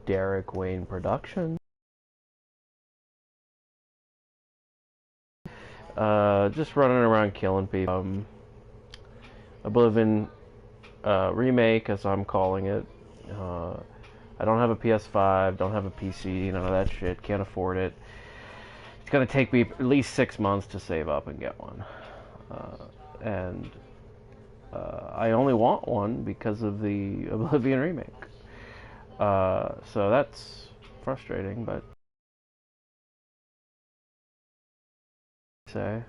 Derek Wayne Production. Just running around killing people. Oblivion remake, as I'm calling it. I don't have a PS5, don't have a PC, none of that shit, can't afford it. It's gonna take me at least 6 months to save up and get one. And I only want one because of the Oblivion remake. So that's frustrating, but say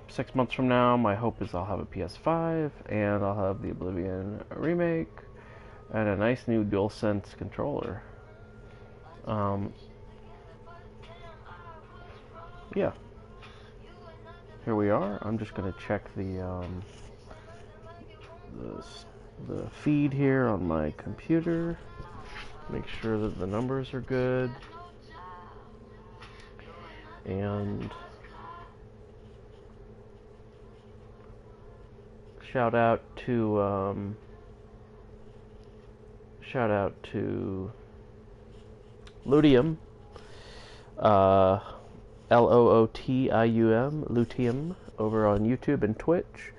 6 months from now, my hope is I'll have a PS5 and I'll have the Oblivion remake and a nice new DualSense controller. Yeah, here we are. I'm just gonna check the feed here on my computer, make sure that the numbers are good, and shout out to Lutium, Lootium, Lutium, over on YouTube and Twitch.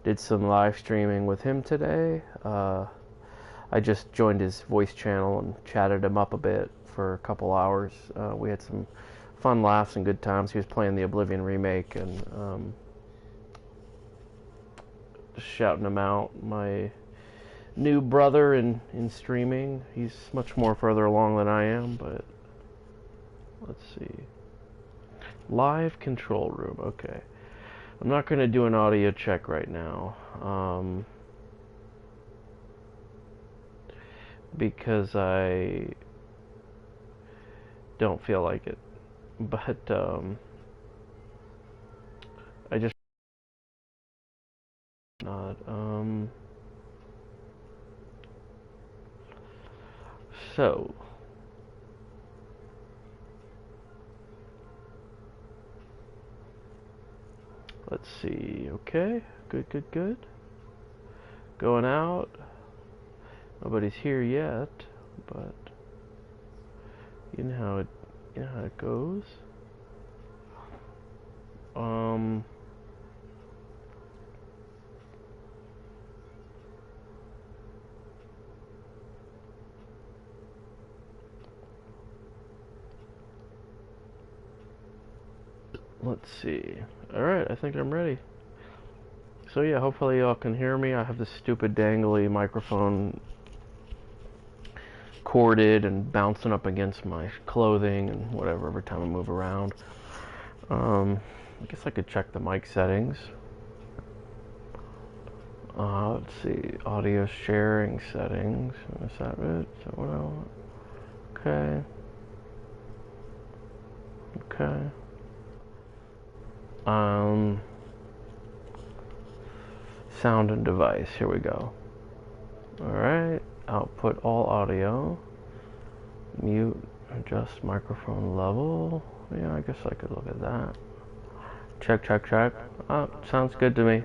Did some live streaming with him today. I just joined his voice channel and chatted him up a bit for a couple hours. We had some fun laughs and good times. He was playing the Oblivion remake, and just shouting him out. My new brother in streaming. He's much more further along than I am, but let's see. Live control room, okay. I'm not going to do an audio check right now, because I don't feel like it, but I just not, so let's see. Okay, good. Going out. Nobody's here yet, but you know how it goes. Let's see. Alright, I think I'm ready. So yeah, hopefully y'all can hear me. I have this stupid dangly microphone corded and bouncing up against my clothing and whatever every time I move around. I guess I could check the mic settings. Let's see, audio sharing settings. Is that it? Is that what I want? Okay. Sound and device, here we go. Alright, output all audio. Mute, adjust microphone level. Yeah, I guess I could look at that. Check. Oh, sounds good to me.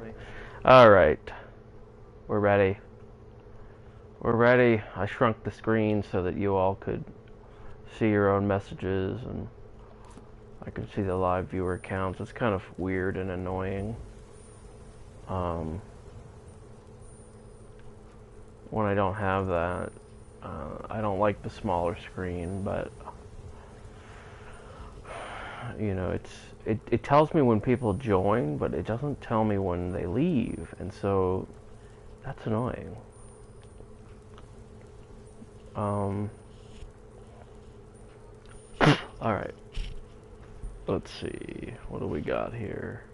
Alright, we're ready. I shrunk the screen so that you all could see your own messages, and I can see the live viewer counts. It's kind of weird and annoying when I don't have that. I don't like the smaller screen, but you know, it tells me when people join, but it doesn't tell me when they leave, and so that's annoying. All right. Let's see, what do we got here?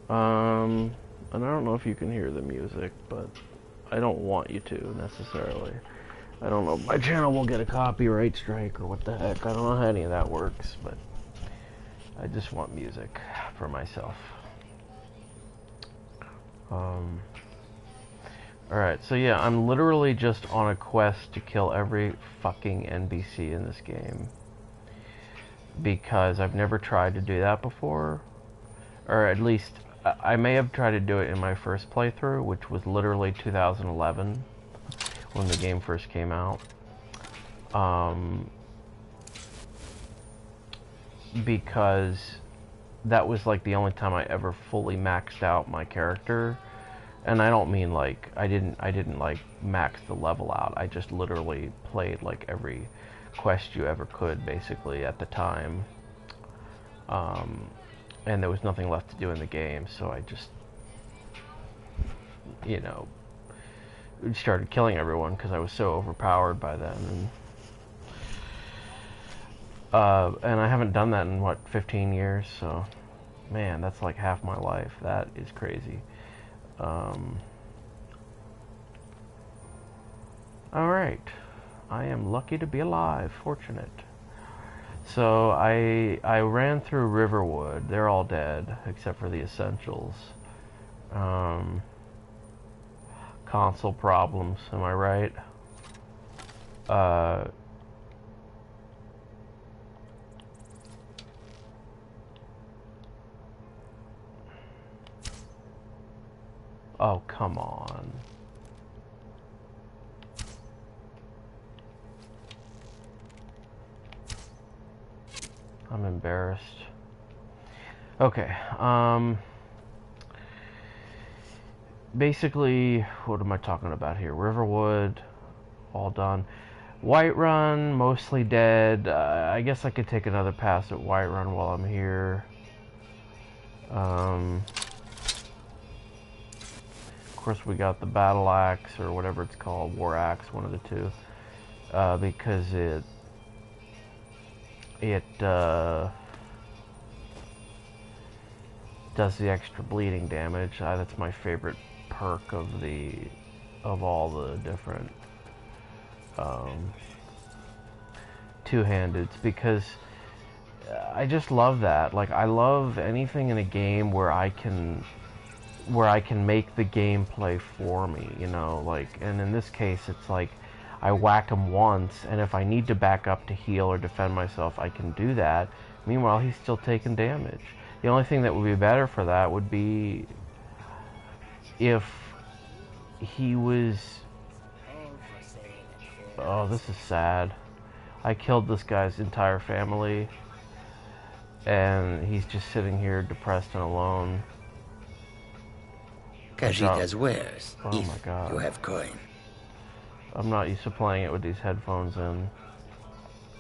And I don't know if you can hear the music, but I don't want you to, necessarily. I don't know if my channel will get a copyright strike or what the heck. I don't know how any of that works, but I just want music for myself. Alright, so yeah, I'm literally just on a quest to kill every fucking NPC in this game, because I've never tried to do that before, or at least I may have tried to do it in my first playthrough, which was literally 2011, when the game first came out. Because that was like the only time I ever fully maxed out my character. And I don't mean like I didn't like max the level out. I just literally played like every quest you ever could basically at the time. And there was nothing left to do in the game, so I just, you know, started killing everyone because I was so overpowered by then. And I haven't done that in what, 15 years, so man, that's like half my life. That is crazy. Alright, I am lucky to be alive, fortunate. So I ran through Riverwood. They're all dead except for the essentials. Console problems, am I right? Oh, come on. I'm embarrassed. Okay, basically, what am I talking about here? Riverwood, all done. Whiterun, mostly dead. I guess I could take another pass at Whiterun while I'm here. Of course, we got the battle axe, or whatever it's called, war axe, one of the two, because it does the extra bleeding damage. That's my favorite perk of all the different two-handeds, because I just love that. Like, I love anything in a game where I can make the gameplay for me, you know, like, and in this case it's like I whack him once, and if I need to back up to heal or defend myself, I can do that. Meanwhile, he's still taking damage. The only thing that would be better for that would be if he was... Oh, this is sad. I killed this guy's entire family, and he's just sitting here depressed and alone. Kajita's wares, oh my God. You have coin. I'm not used to playing it with these headphones in.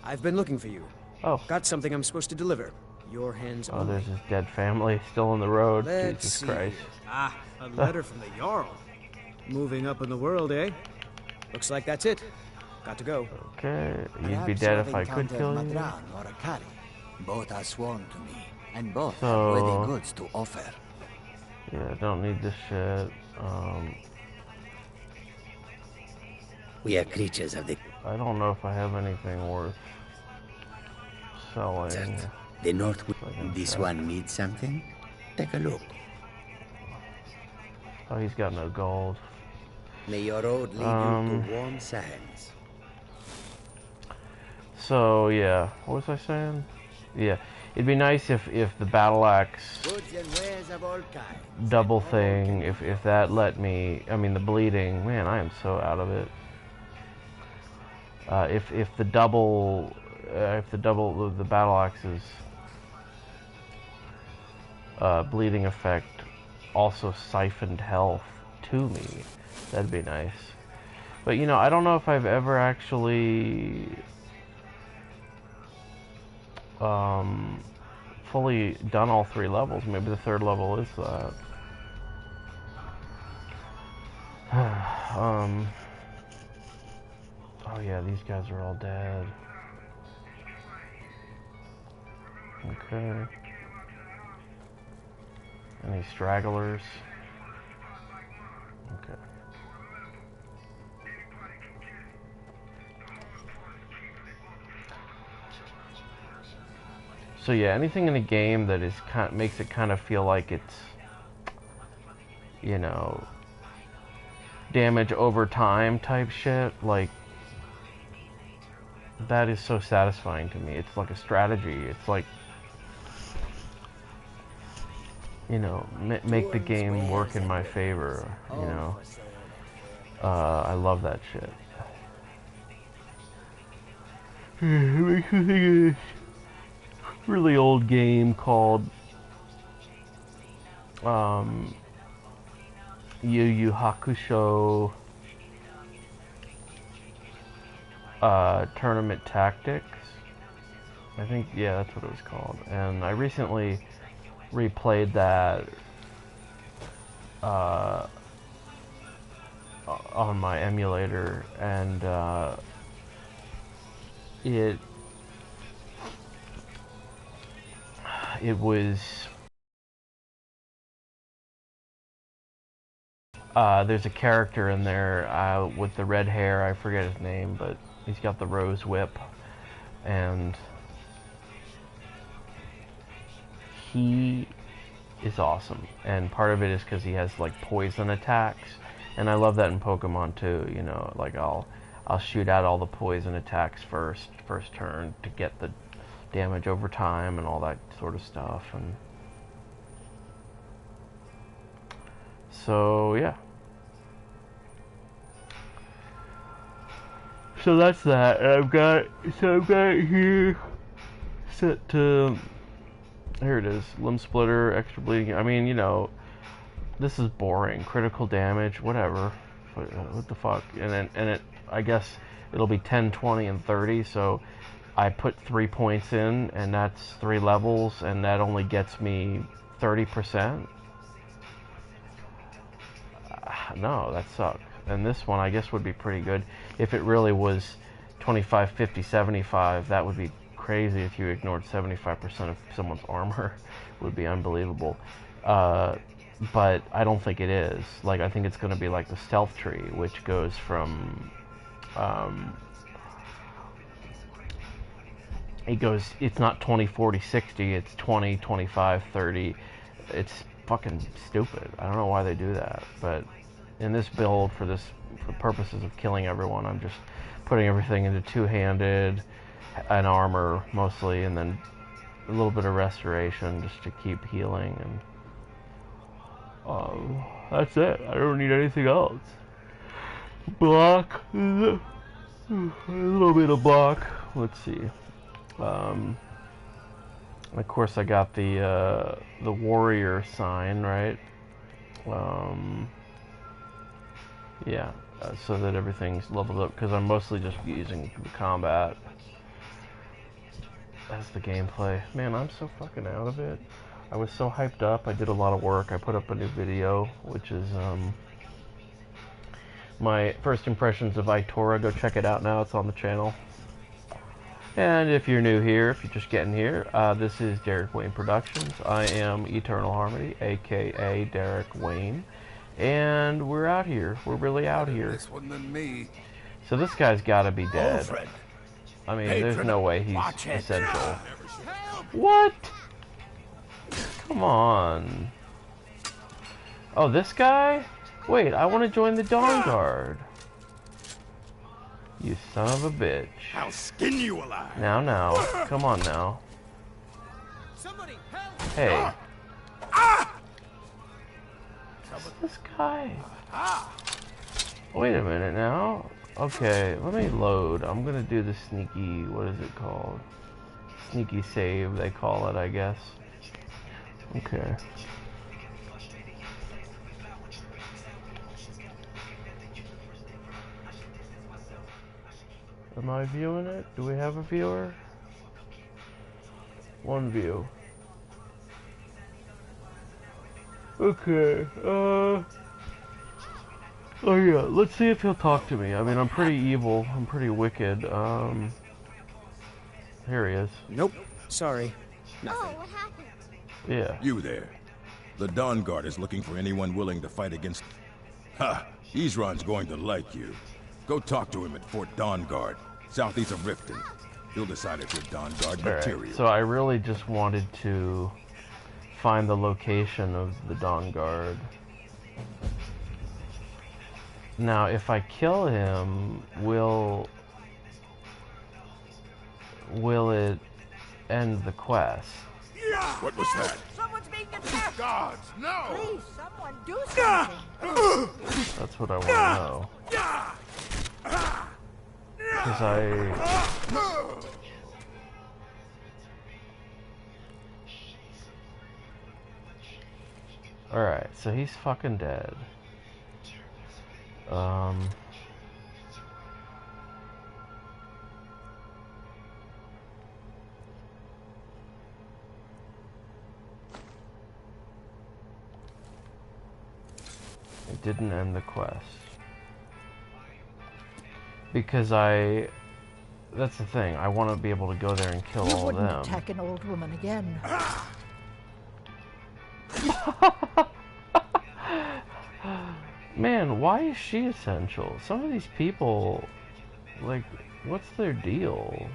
I've been looking for you. Oh. Got something I'm supposed to deliver. Your hands Oh, only. there's his dead family still on the road. Let's Jesus see. Christ. Ah, a letter from the Jarl. Moving up in the world, eh? Looks like that's it. Got to go. Okay, you'd be dead if I could kill you. Or Akari. Both are sworn to me, and both So- have worthy goods to offer. Yeah, don't need this shit. We are creatures of the... I don't know if I have anything worth selling. The North... can This check. one needs something? Take a look. Oh, he's got no gold. May your road lead you to warm sands. So, yeah, what was I saying? Yeah, it'd be nice if the battle axe Goods and wares of all kinds. double thing, if that let me, I mean the bleeding, man, I am so out of it. If the battle axe's bleeding effect also siphoned health to me, that'd be nice. But you know, I don't know if I've ever actually fully done all 3 levels. Maybe the 3rd level is that. Oh yeah, these guys are all dead. Okay. Any stragglers? Okay. So yeah, anything in a game that is makes it kind of feel like it's, you know, damage over time type shit, like, that is so satisfying to me. It's like a strategy. It's like, you know, make the game work in my favor, you know. I love that shit. It makes me think of this really old game called Yu Yu Hakusho Tournament Tactics. I think, yeah, that's what it was called. And I recently replayed that on my emulator, and it was there's a character in there with the red hair. I forget his name, but he's got the rose whip, and he is awesome. And part of it is because he has like poison attacks, and I love that in Pokemon too. You know, like I'll shoot out all the poison attacks first turn to get the damage over time and all that sort of stuff. And so yeah. So that's that. And I've got it here set to, here it is, limb splitter, extra bleeding. I mean, you know, this is boring. Critical damage, whatever. What the fuck? And it, I guess it'll be 10, 20, and 30. So I put 3 points in, and that's 3 levels, and that only gets me 30%. No, that sucks. And this one, I guess, would be pretty good. If it really was 25, 50, 75, that would be crazy. If you ignored 75% of someone's armor, it would be unbelievable. But I don't think it is. Like, I think it's going to be like the stealth tree, which goes from... it's not 20, 40, 60, it's 20, 25, 30. It's fucking stupid. I don't know why they do that, but in this build, for purposes of killing everyone, I'm just putting everything into two-handed and armor mostly, and then a little bit of restoration just to keep healing, and that's it. I don't need anything else. Block, a little bit of block. Let's see. Of course, I got the warrior sign, right? Yeah, so that everything's leveled up, because I'm mostly just using the combat as the gameplay. Man, I'm so fucking out of it. I was so hyped up. I did a lot of work. I put up a new video, which is my first impressions of Itora. Go check it out now. It's on the channel. And if you're new here, if you're just getting here, this is Derek Wayne Productions. I am Eternal Harmony, aka Derek Wayne. And we're out here. We're really out here. This wasn't than me. So this guy's gotta be dead. Alfred. I mean, Hey, there's no way he's watch it. essential. What? Come on. Oh, this guy? Wait, I want to join the Dawn Guard. You son of a bitch. I'll skin you alive. Now. Come on now. Somebody help! Hey. What's this guy? Wait a minute now. Okay, let me load. I'm gonna do the sneaky, what is it called? Sneaky save, they call it, I guess. Okay. Am I viewing it? Do we have a viewer? One view. Okay, oh yeah, let's see if he'll talk to me. I mean, I'm pretty evil, I'm pretty wicked. Here he is. Nope. Sorry. Nothing. Oh, what happened? Yeah. You there. The Dawn Guard is looking for anyone willing to fight against... Ha! Isran's going to like you. Go talk to him at Fort Dawn Guard, southeast of Riften. He'll decide if you're Dawn Guard material. Right. So I really just wanted to find the location of the Dawn Guard. Now, if I kill him, will it end the quest? What was that? Someone's being attacked! Gods, no! Please, someone do something! That's what I want to know. Because Alright, so he's fucking dead. It didn't end the quest. Because that's the thing, I want to be able to go there and kill all of them. You wouldn't attack an old woman again. Man, why is she essential? Some of these people, like, what's their deal?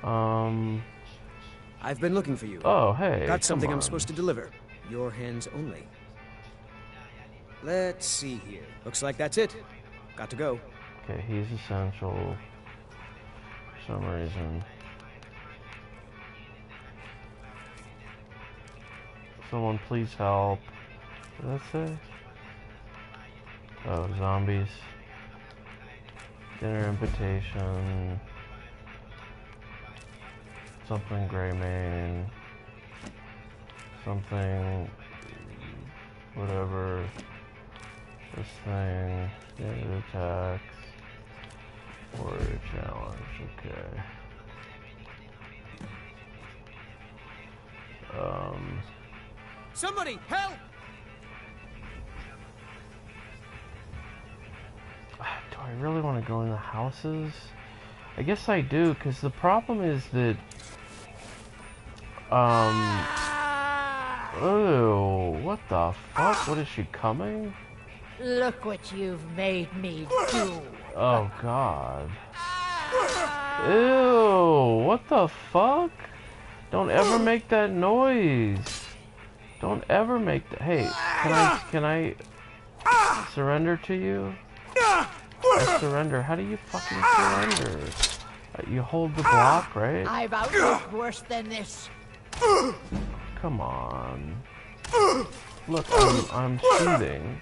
I've been looking for you. Oh, hey. Got something come I'm on. supposed to deliver. Your hands only. Let's see here. Looks like that's it. Got to go. Okay, he's essential for some reason. Someone please help. What did that say? Oh, zombies. Dinner invitation. Something Greymane. Something... whatever. This thing. Standard attacks. Warrior challenge. Okay. Somebody, help! Do I really want to go in the houses? I guess I do, because the problem is that... Oh, what the fuck? What is she coming? Look what you've made me do. Oh, God. Ew, what the fuck? Don't ever make that noise. Don't ever make that. Hey, can I surrender to you? I surrender. How do you fucking surrender? You hold the block, right? I've outlived worse than this. Come on. Look, I'm shooting.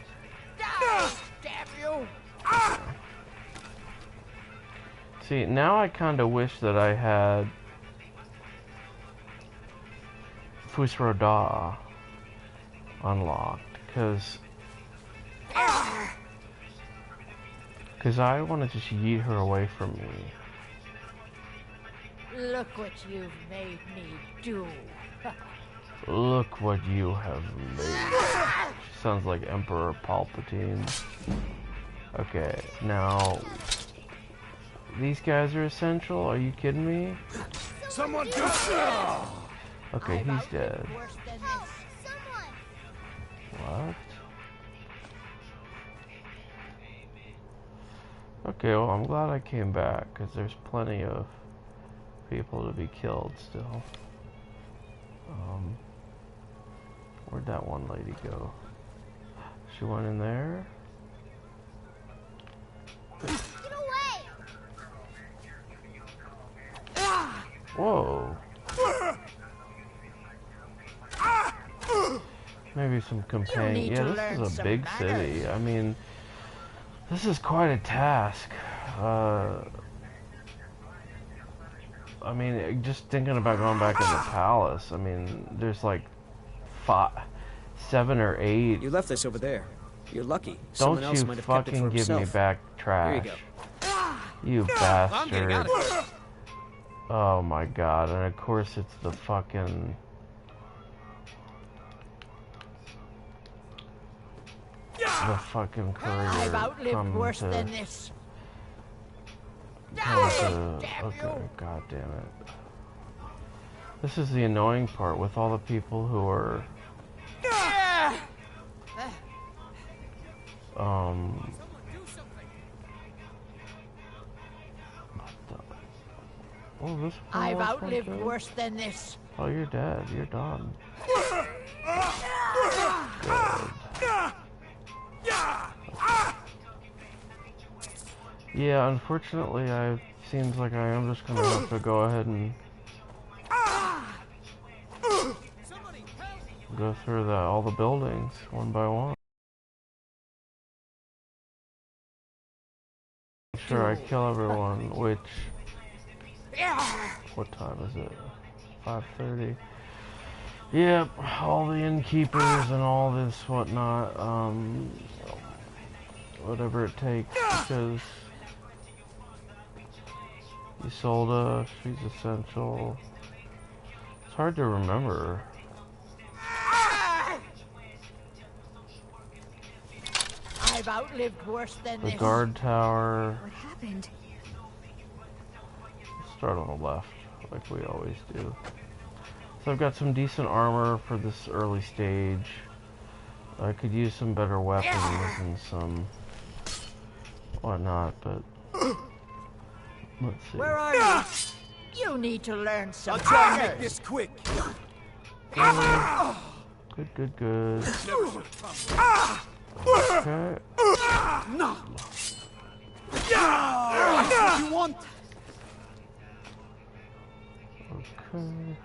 Die, damn you! See, now I kind of wish that I had Fusroda unlocked, because I want to just yeet her away from me. Look what you've made me do. Look what you have made. She sounds like Emperor Palpatine. Okay, now these guys are essential? Are you kidding me? Someone do Okay, he's dead. Worse than this. What? Okay, well, I'm glad I came back, because there's plenty of people to be killed still. Where'd that one lady go? She went in there? Get away! Whoa. Maybe some companion. need Yeah, to this learn is a some big manners. city. I mean, this is quite a task. I mean, just thinking about going back in the palace. I mean, there's like 7 or 8. You left this over there. You're lucky. Don't Someone else you might have kept it fucking for give me himself. back Here trash. you go. You I'm getting out bastard. of here. Oh my god, and of course it's the fucking... The fucking courier I've outlived come worse to... than this. come to... Damn Okay, you. god damn it. This is the annoying part with all the people who are... Oh, this I've one outlived dead? worse than this. Oh, you're dead. You're done. Yeah, unfortunately, seems like I am just gonna have to go ahead and... Go through all the buildings one by one. Make sure I kill everyone, which... What time is it? 5:30. Yep, all the innkeepers and all this whatnot, whatever it takes, because Isolde, she's essential. It's hard to remember. I've outlived worse than The this. guard tower. What happened? Start on the left, like we always do. So I've got some decent armor for this early stage. I could use some better weapons and some whatnot, but let's see. Where are you? You need to learn some I'll try and make manners. this quick. Good, good, good. Okay. No. That's what you want. Okay.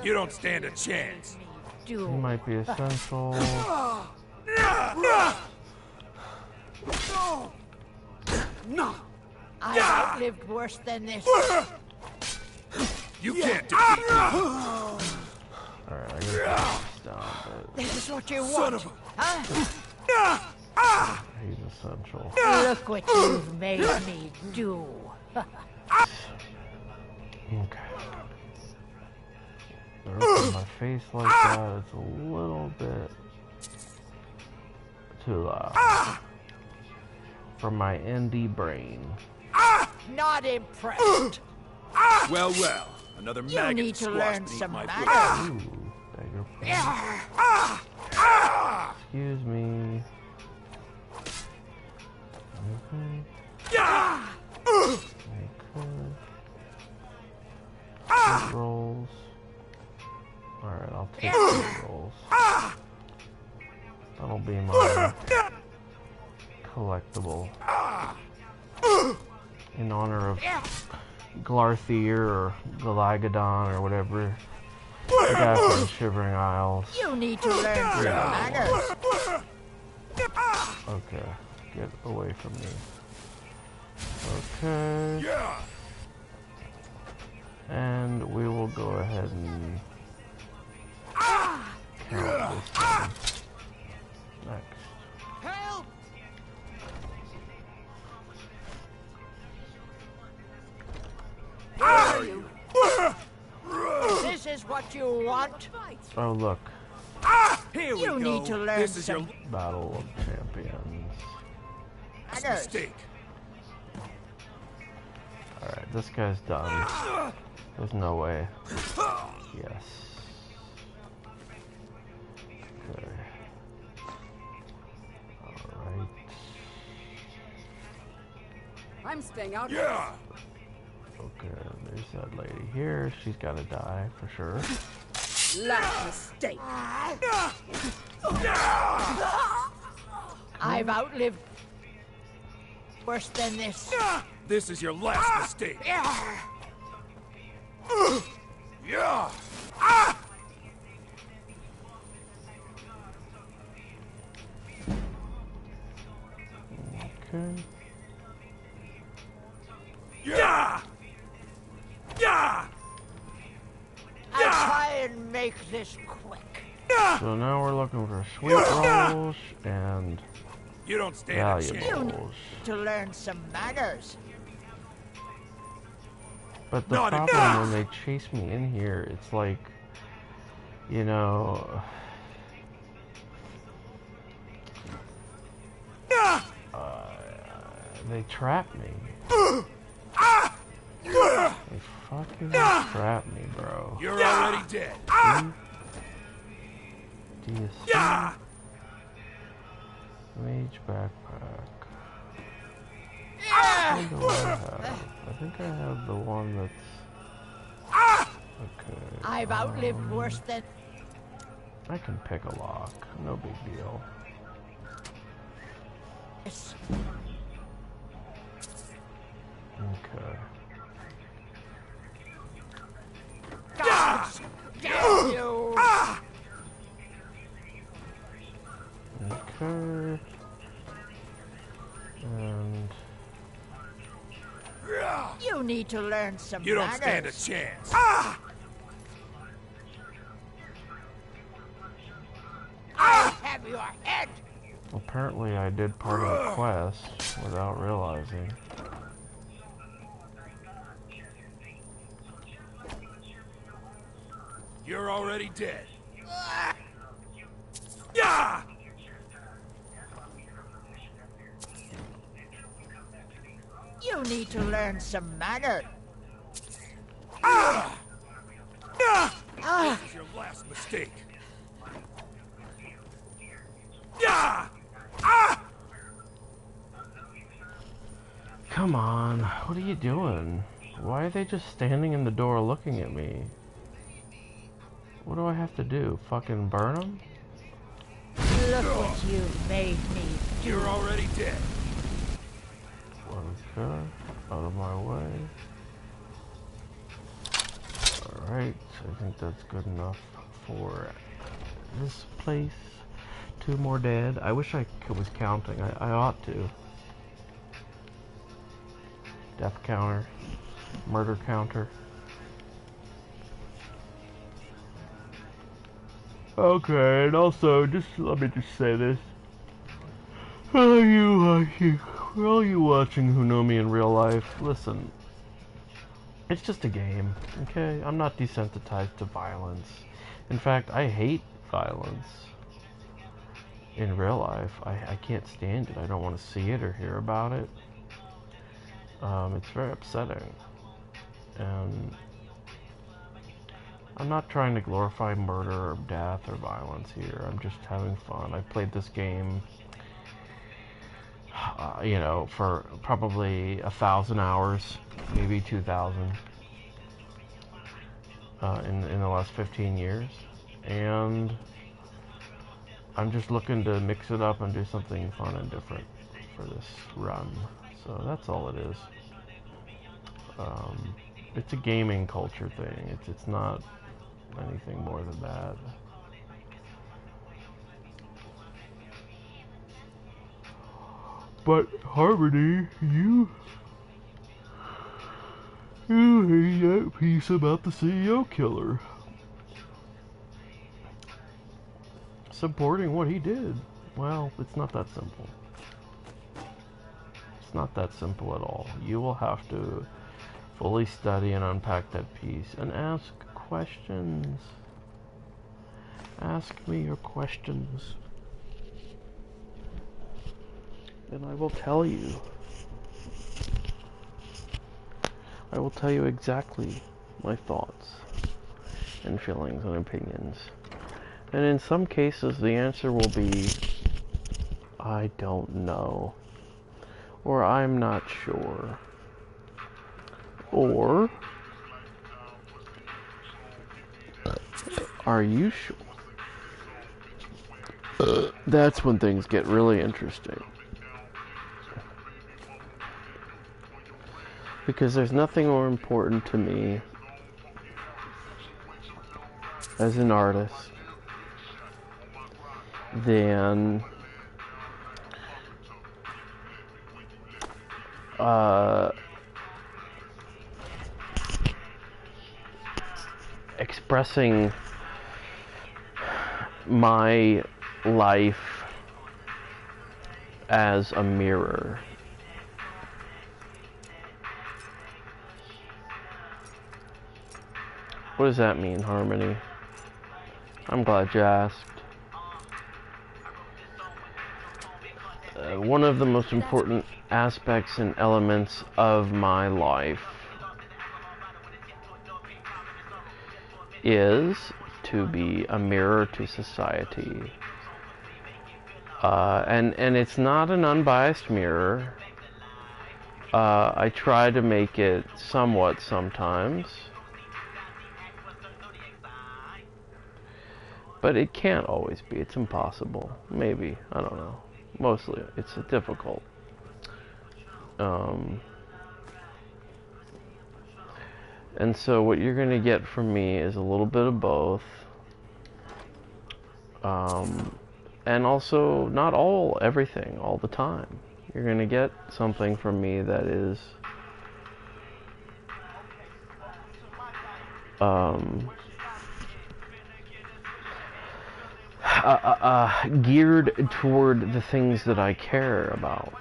You don't stand a chance. He Do. might be essential. No. I've outlived worse than this. You can't defeat me. Alright, I gotta put this down, but This is what you want. Huh? he's essential. Look what you've made me do. Okay. Open my face like that, it's a little bit too loud for my indie brain. Not impressed. Well, well. Another You maggot need to squashed learn beneath some my manners. foot. Ooh, dagger point. Excuse me. Okay. Okay. Good rolls. Alright, I'll take good rolls. That'll be my collectible. In honor of Glarthier or Galagadon or whatever. The guy from the Shivering Isles. You need to learn some manners. Okay, get away from me. Okay. And we will go ahead and count this one. Next. Help! Where are you? This is what you want? Oh, look. Here we You go. need to learn This is your some Battle of Champions. manners. mistake. Alright, this guy's done. There's no way. Yes. Okay. Alright. I'm staying out. Yeah. Okay, there's that lady here. She's gotta die for sure. Last mistake. I've outlived worse than this. This is your last mistake. Yeah. Okay. Yeah. Yeah. I'll try and make this quick. So now we're looking for sweet rolls and You don't stand a chance. valuables. To learn some manners. But the Not problem enough. when they chase me in here, it's like, you know, they trap me. They fucking trap me, bro. You're already dead. Do you see? Mage backpack. What do I have? I think I have the one that's... Okay. I've outlived worse than I can pick a lock. No big deal. this. Okay. God You need to learn some You don't stand a manners. chance. Ah! I'll have your head. Apparently I did part of the quest without realizing. You're already dead. Yeah! You need to learn some manners. Ah! This is your last mistake. Yeah! Ah! Come on, what are you doing? Why are they just standing in the door looking at me? What do I have to do? Fucking burn them? Look what you've made me do. You're already dead. Okay, out of my way. Alright, I think that's good enough for this place. 2 more dead. I wish I was counting. I ought to. Death counter. Murder counter. Okay, and also, just let me just say this. All you watching who know me in real life, listen. It's just a game, okay? I'm not desensitized to violence. In fact, I hate violence. In real life, I can't stand it. I don't want to see it or hear about it. It's very upsetting. And I'm not trying to glorify murder or death or violence here. I'm just having fun. I've played this game, you know, for probably 1,000 hours, maybe 2,000, in the last 15 years. And I'm just looking to mix it up and do something fun and different for this run. So that's all it is. It's a gaming culture thing. It's not anything more than that. But Harmony, you hate that piece about the CEO killer. Supporting what he did. Well, it's not that simple. It's not that simple at all. You will have to fully study and unpack that piece and ask questions. Ask me your questions. And I will tell you. I will tell you exactly my thoughts and feelings and opinions. And in some cases, the answer will be, I don't know. Or I'm not sure. Or, are you sure? That's when things get really interesting. Because there's nothing more important to me as an artist than expressing my life as a mirror. What does that mean, Harmony? I'm glad you asked. One of the most important aspects and elements of my life is to be a mirror to society. And it's not an unbiased mirror. I try to make it somewhat sometimes. But it can't always be. It's impossible. Maybe. I don't know. Mostly, it's difficult. And so what you're going to get from me is a little bit of both. And also, not everything, all the time. You're going to get something from me that is geared toward the things that I care about.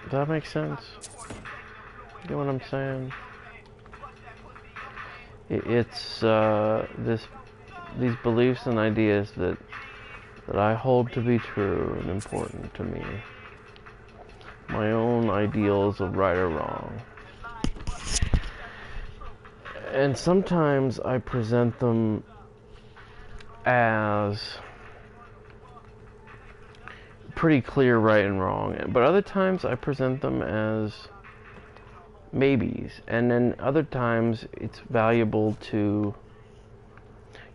Does that make sense? You know what I'm saying? It's these beliefs and ideas that I hold to be true and important to me. My own ideals of right or wrong. And sometimes I present them as pretty clear right and wrong, but other times I present them as maybes, and then other times it's valuable to,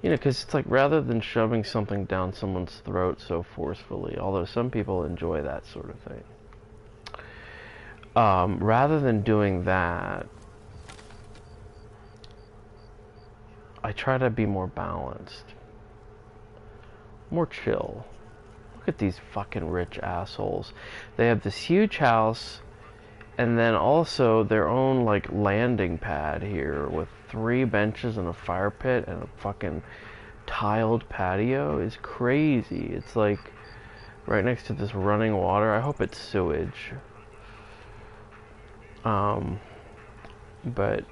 you know, because it's like, rather than shoving something down someone's throat so forcefully, although some people enjoy that sort of thing, rather than doing that, I try to be more balanced, more chill. Look at these fucking rich assholes. They have this huge house, and then also their own, like, landing pad here with 3 benches and a fire pit and a fucking tiled patio is crazy. It's like right next to this running water. I hope it's sewage. But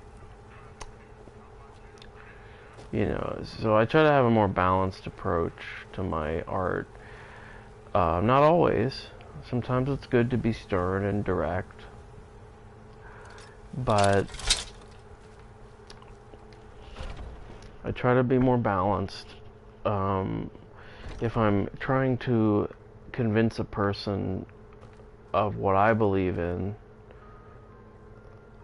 you know, so I try to have a more balanced approach to my art. Not always. Sometimes it's good to be stern and direct. But I try to be more balanced. If I'm trying to convince a person of what I believe in,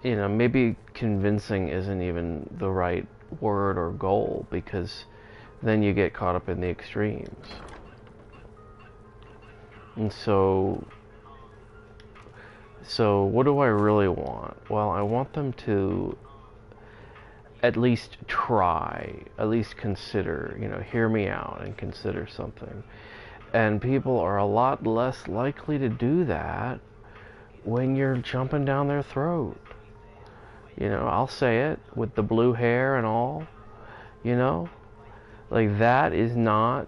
you know, maybe convincing isn't even the right word or goal, because then you get caught up in the extremes. And so what do I really want? Well, I want them to at least try, at least consider, you know, hear me out and consider something. And people are a lot less likely to do that when you're jumping down their throat. You know, I'll say it, with the blue hair and all, you know? Like, that is not,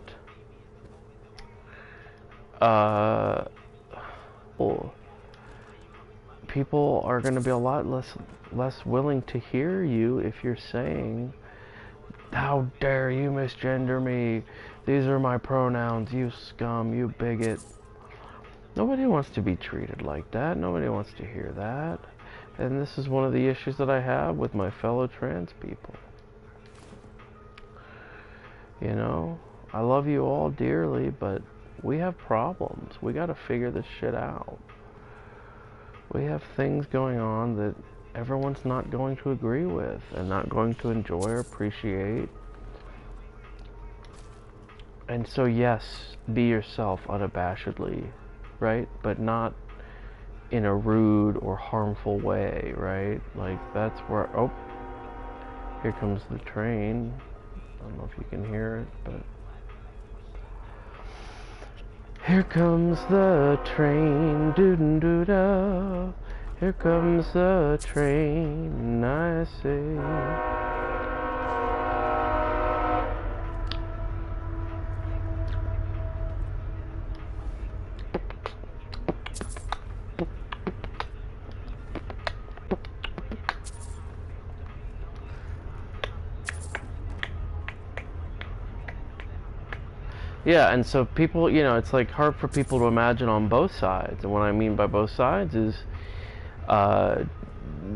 well, people are going to be a lot less willing to hear you if you're saying, "How dare you misgender me? These are my pronouns, you scum, you bigot." Nobody wants to be treated like that. Nobody wants to hear that. And this is one of the issues that I have with my fellow trans people. You know, I love you all dearly, but we have problems. We got to figure this shit out. We have things going on that everyone's not going to agree with and not going to enjoy or appreciate. And so, yes, be yourself unabashedly, right? But not in a rude or harmful way, right? Like, that's where, oh, here comes the train. I don't know if you can hear it, but here comes the train, doo-doo-doo-da. Here comes the train, I say. Yeah, and so people, you know, it's like hard for people to imagine on both sides. And what I mean by both sides is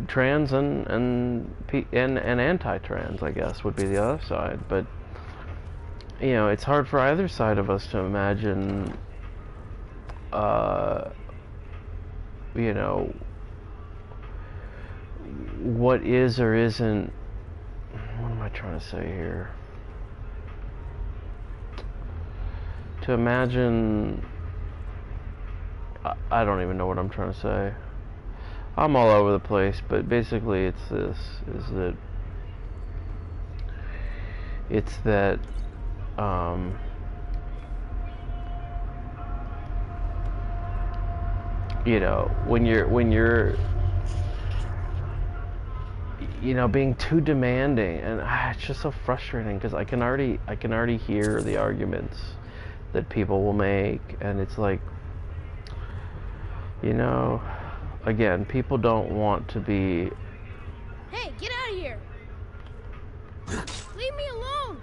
trans and anti-trans, I guess, would be the other side. But, you know, it's hard for either side of us to imagine, you know, what is or isn't, what am I trying to say here? To imagine, I don't even know what I'm trying to say. I'm all over the place, but basically it's this, you know, when you're you know, being too demanding, and it's just so frustrating because I can already hear the arguments that people will make, and it's like, you know, again, people don't want to be. Hey, get out of here! Leave me alone!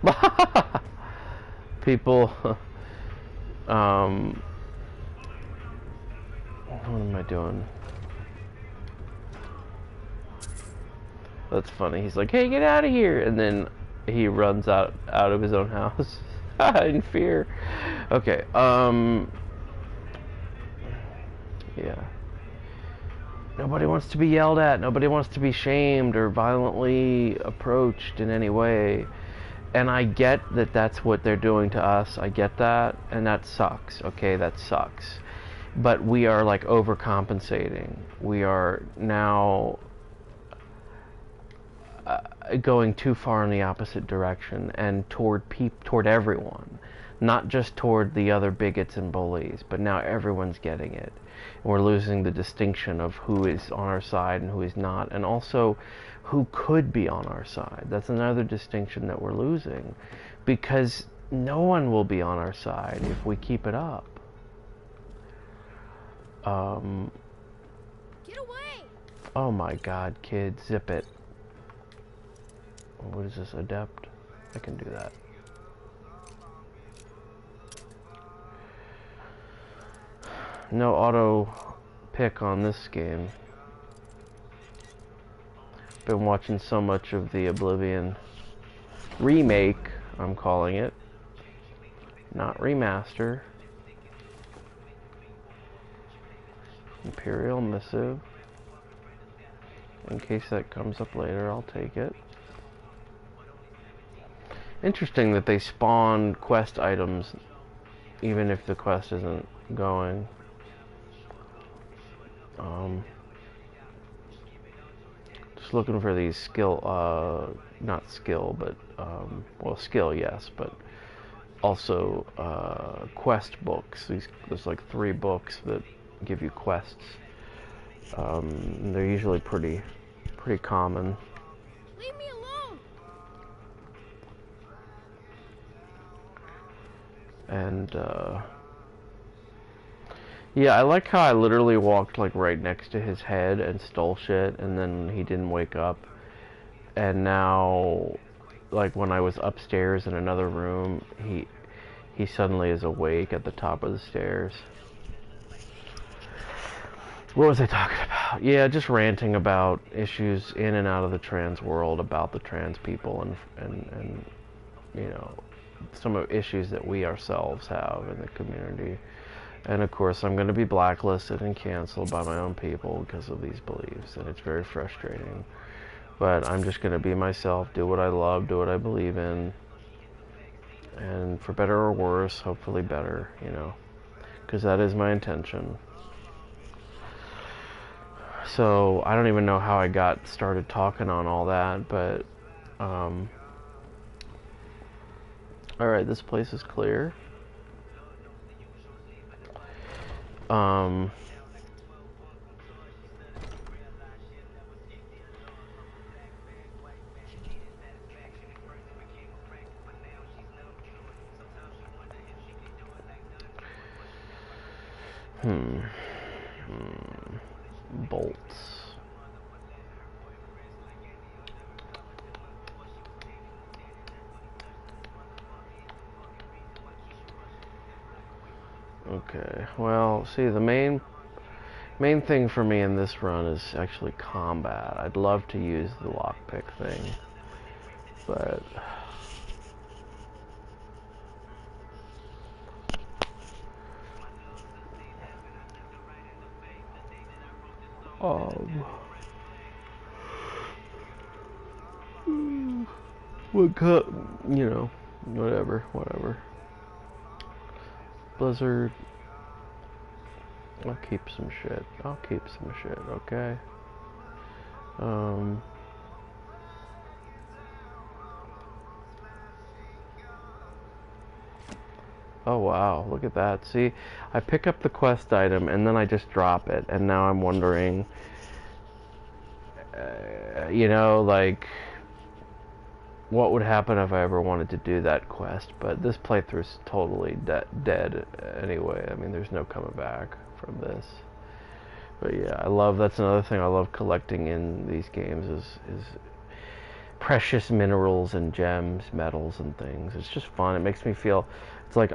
People, what am I doing? That's funny. He's like, "Hey, get out of here!" And then he runs out of his own house in fear. Okay. Yeah. Nobody wants to be yelled at. Nobody wants to be shamed or violently approached in any way. And I get that that's what they're doing to us. I get that, and that sucks. Okay, that sucks. But we are like overcompensating. We are now going too far in the opposite direction and toward everyone, not just toward the other bigots and bullies, but now everyone's getting it. And we're losing the distinction of who is on our side and who is not, and also who could be on our side. That's another distinction that we're losing, because no one will be on our side if we keep it up. Get away! Oh my God, kid, zip it. What is this, adept? I can do that. No auto pick on this game. Been watching so much of the Oblivion remake, I'm calling it. Not remaster. Imperial Missive. In case that comes up later, I'll take it. Interesting that they spawn quest items even if the quest isn't going. Just looking for these skill, not skill, but, well, skill, yes, but also quest books. There's like 3 books that give you quests. They're usually pretty common. Leave me alone! And yeah, I like how I literally walked like right next to his head and stole shit, and then he didn't wake up. And now, like when I was upstairs in another room, he suddenly is awake at the top of the stairs. What was I talking about? Yeah, just ranting about issues in and out of the trans world, about the trans people, and you know, some of issues that we ourselves have in the community. And of course, I'm going to be blacklisted and canceled by my own people because of these beliefs, and it's very frustrating. But I'm just going to be myself, do what I love, do what I believe in, and for better or worse, hopefully better, you know, because that is my intention. So I don't even know how I got started talking on all that, but alright, this place is clear. Bolts. Okay, well, see, the main thing for me in this run is actually combat. I'd love to use the lockpick thing, but what cut, you know, whatever. Blizzard. I'll keep some shit, okay? Oh wow, look at that. See, I pick up the quest item and then I just drop it, and now I'm wondering, you know, like, what would happen if I ever wanted to do that quest. But this playthrough's totally dead anyway. I mean, there's no coming back from this. But yeah, that's another thing I love collecting in these games is precious minerals and gems, metals and things. It's just fun. It makes me feel, it's like,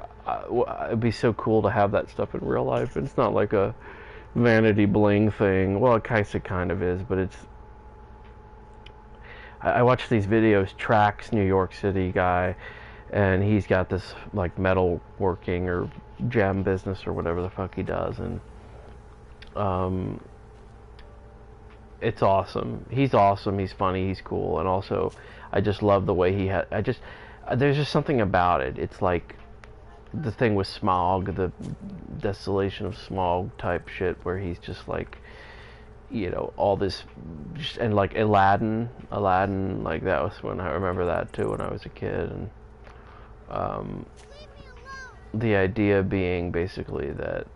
it'd be so cool to have that stuff in real life. It's not like a vanity bling thing. Well, it kind of is, but it's, I watch these videos, Trax, New York City guy, and he's got this like metal working or gem business or whatever the fuck he does, and it's awesome. He's awesome. He's funny. He's cool. And also, I just love the way he had. There's just something about it. It's like the thing with Smog, the Desolation of Smog type shit, where he's just like, you know, all this, and like Aladdin, like that was when I remember that too when I was a kid, and the idea being basically that,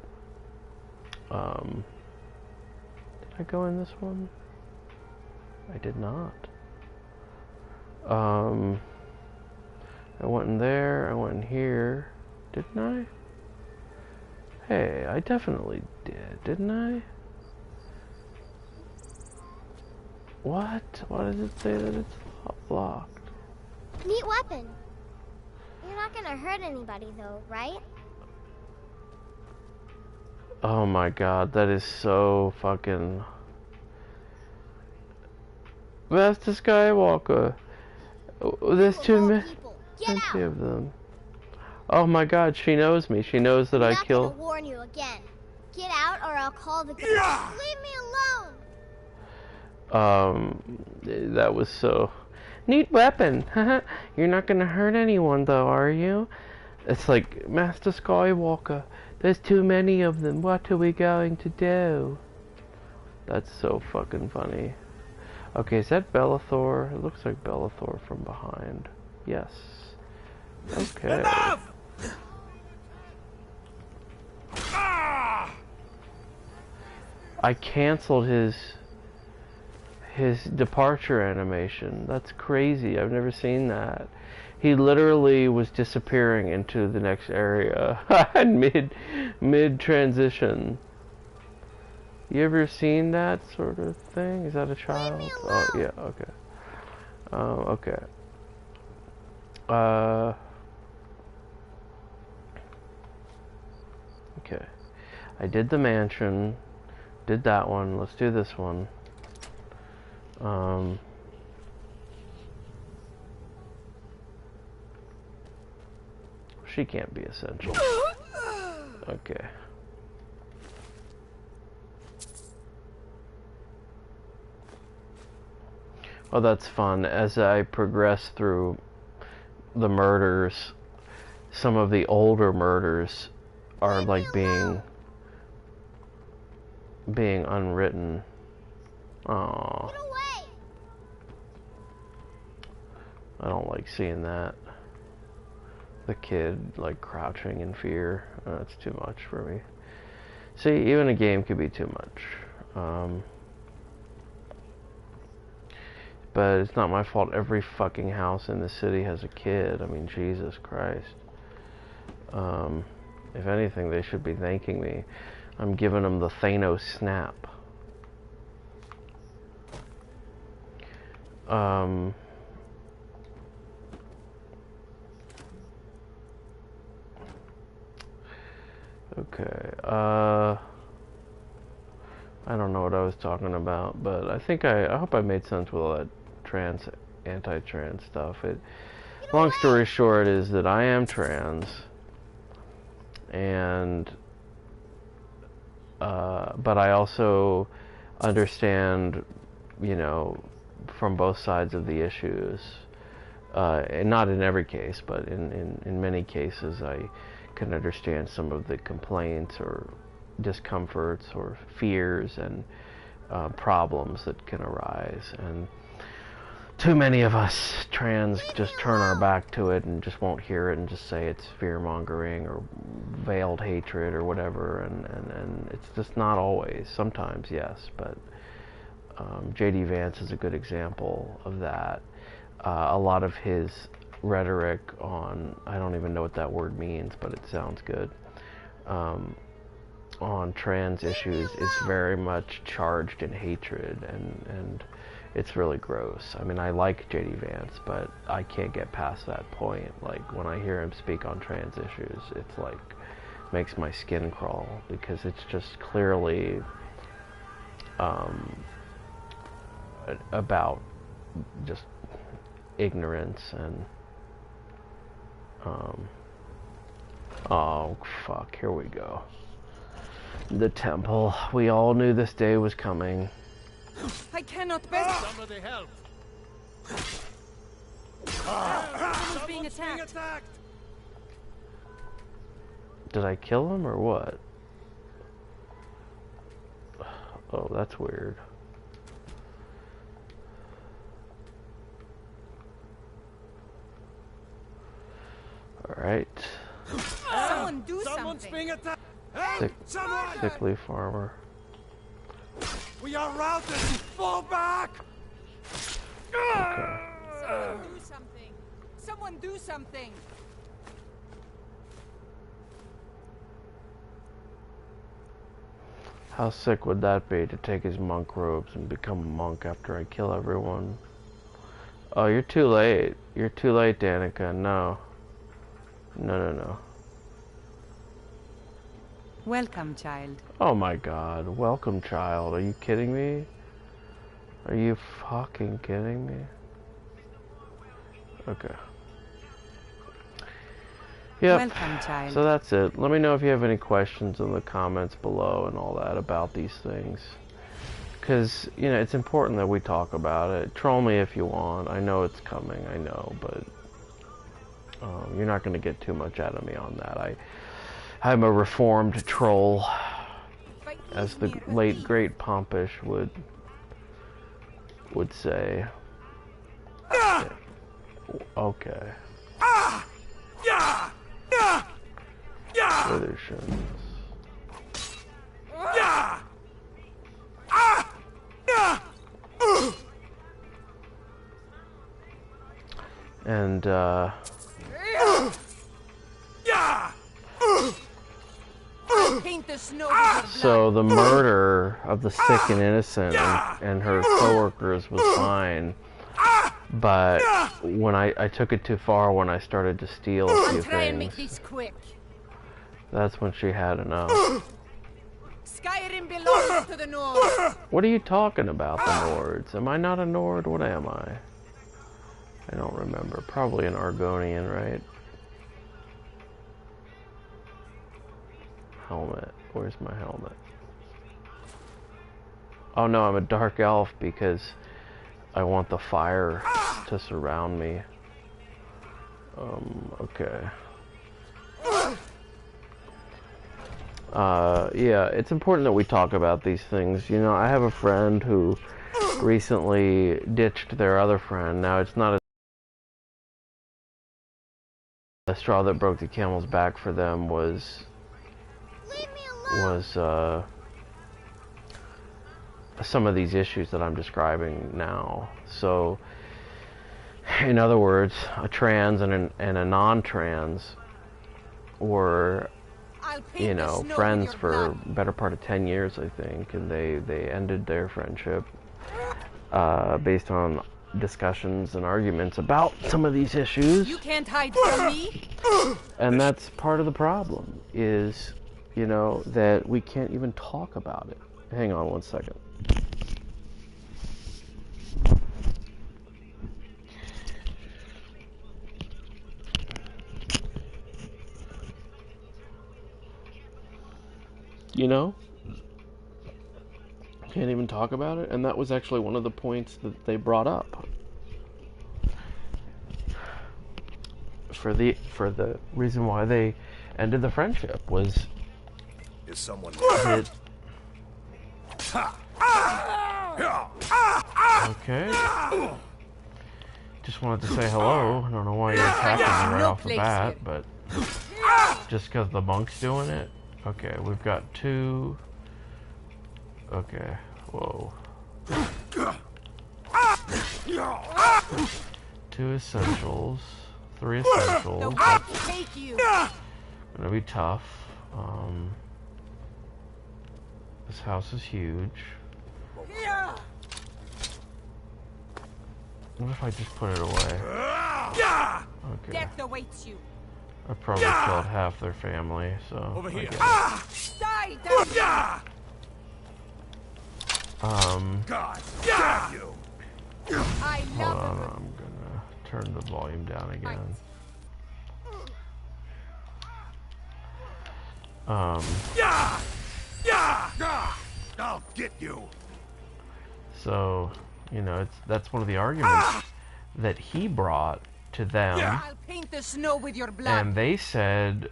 did I go in this one? I did not. I went in there, I went in here, didn't I? Hey, I definitely did, didn't I? What? Why does it say that it's locked? Neat weapon. You're not gonna hurt anybody though, right? Oh my god, that is so fucking... Master Skywalker. There's too many of them. Oh my god, she knows me. She knows that I kill... I'm not gonna warn you again. Get out or I'll call the... Yeah! Leave me alone! That was so... Neat weapon. You're not gonna hurt anyone though, are you? It's like, Master Skywalker, there's too many of them. What are we going to do? That's so fucking funny. Okay, is that Bellathor? It looks like Bellathor from behind. Yes. Okay. Enough! I canceled his departure animation. That's crazy. I've never seen that. He literally was disappearing into the next area mid transition. You ever seen that sort of thing? Is that a child? Oh yeah, okay. Okay. Okay. I did the mansion. Did that one. Let's do this one. She can't be essential. Okay. Oh, that's fun. As I progress through the murders, some of the older murders are like being unwritten. Aww. I don't like seeing that. The kid like crouching in fear. That's too much for me. See, even a game could be too much. But it's not my fault every fucking house in the city has a kid. I mean, Jesus Christ. If anything, they should be thanking me. I'm giving them the Thanos snap. Okay, I don't know what I was talking about, but I think I hope I made sense with all that anti-trans stuff. Long story short is that I am trans, and but I also understand, you know, from both sides of the issues, and not in every case, but in many cases I can understand some of the complaints or discomforts or fears and problems that can arise. And too many of us trans just turn our back to it and just won't hear it and just say it's fear-mongering or veiled hatred or whatever, and it's just not always. Sometimes, yes, but J.D. Vance is a good example of that. A lot of his rhetoric on, I don't even know what that word means, but it sounds good, on trans issues is very much charged in hatred, and it's really gross. I mean, I like J.D. Vance, but I can't get past that point. Like, when I hear him speak on trans issues, it's like, makes my skin crawl, because it's just clearly about just ignorance and oh fuck, here we go. The temple. We all knew this day was coming. I cannot bear. Somebody help! Someone's being attacked. Did I kill him or what? Oh, that's weird. Alright. Someone do something. being attacked! Sickly farmer. We are routed! Fall back! Okay. Someone do something. Someone do something. How sick would that be, to take his monk robes and become a monk after I kill everyone? Oh, you're too late. You're too late, Danica. No. No. Welcome, child. Oh my god. Welcome, child. Are you kidding me? Are you fucking kidding me? Okay. Yep. Welcome, child. So that's it. Let me know if you have any questions in the comments below and all that about these things. Because, you know, it's important that we talk about it. Troll me if you want. I know it's coming. I know, but you're not going to get too much out of me on that. I'm a reformed troll, as the late great Pompish would say. Okay. Withershins. And Paint the snow with your blood. so the murder of the sick and innocent and her coworkers was fine, but when I took it too far, when I started to steal a few Try and make things, this quick. that's when she had enough. SKYRiM belongs to the North. What are you talking about, the Nords? Am I not a Nord? What am I? I don't remember. Probably an Argonian, right? Helmet. Where's my helmet? Oh no, I'm a dark elf because I want the fire to surround me. Okay. Yeah, it's important that we talk about these things. You know, I have a friend who recently ditched their other friend. Now, it's not a straw that broke the camel's back for them was some of these issues that I'm describing now. So, in other words, a trans and a non-trans were, you know, friends for a better part of 10 years, I think, and they ended their friendship based on discussions and arguments about some of these issues. You can't hide from me. And that's part of the problem, is, you know, that we can't even talk about it. Hang on one second. You know? Can't even talk about it, and that was actually one of the points that they brought up. For the reason why they ended the friendship was Is someone that, okay. just wanted to say hello. I don't know why you're attacking me right off the bat, but just because the monk's doing it? Okay, we've got 2. Okay, whoa. 2 essentials. 3 essentials. That's Take you. gonna be tough. This house is huge. What if I just put it away? Okay. Death awaits you. I probably killed half their family, so. Over here. Die, die. God, damn you! I Hold love on, them. I'm gonna turn the volume down again. I'll get you. So, you know, that's one of the arguments that he brought to them, I'll paint the snow with your blood. and they said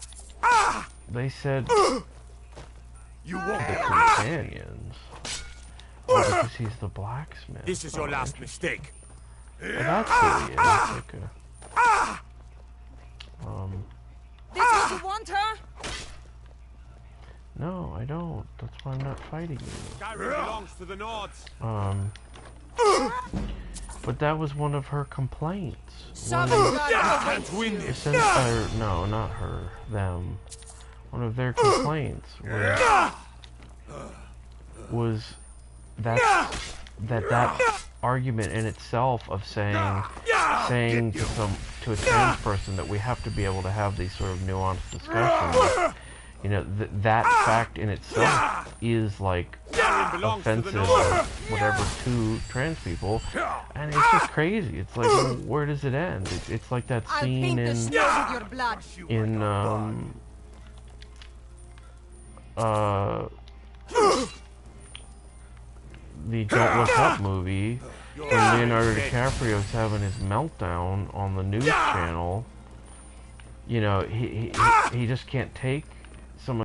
You the won't. companions. Oh, because he's the blacksmith. This is your last mistake. Well, that's who he is. Like This what you want, huh? no, I don't. That's why I'm not fighting you. SKYRiM belongs to the Nords. But that was one of her complaints. Some One of- God awaits you. no, not her. Them. One of their complaints was that argument in itself of saying to a trans person that we have to be able to have these sort of nuanced discussions. You know, that fact in itself is like offensive or whatever to trans people, and it's just crazy. It's like, well, where does it end? It's like that I'll scene paint the in snow with your blood. The Don't Look Up movie, when Leonardo DiCaprio's having his meltdown on the news channel. You know, he just can't take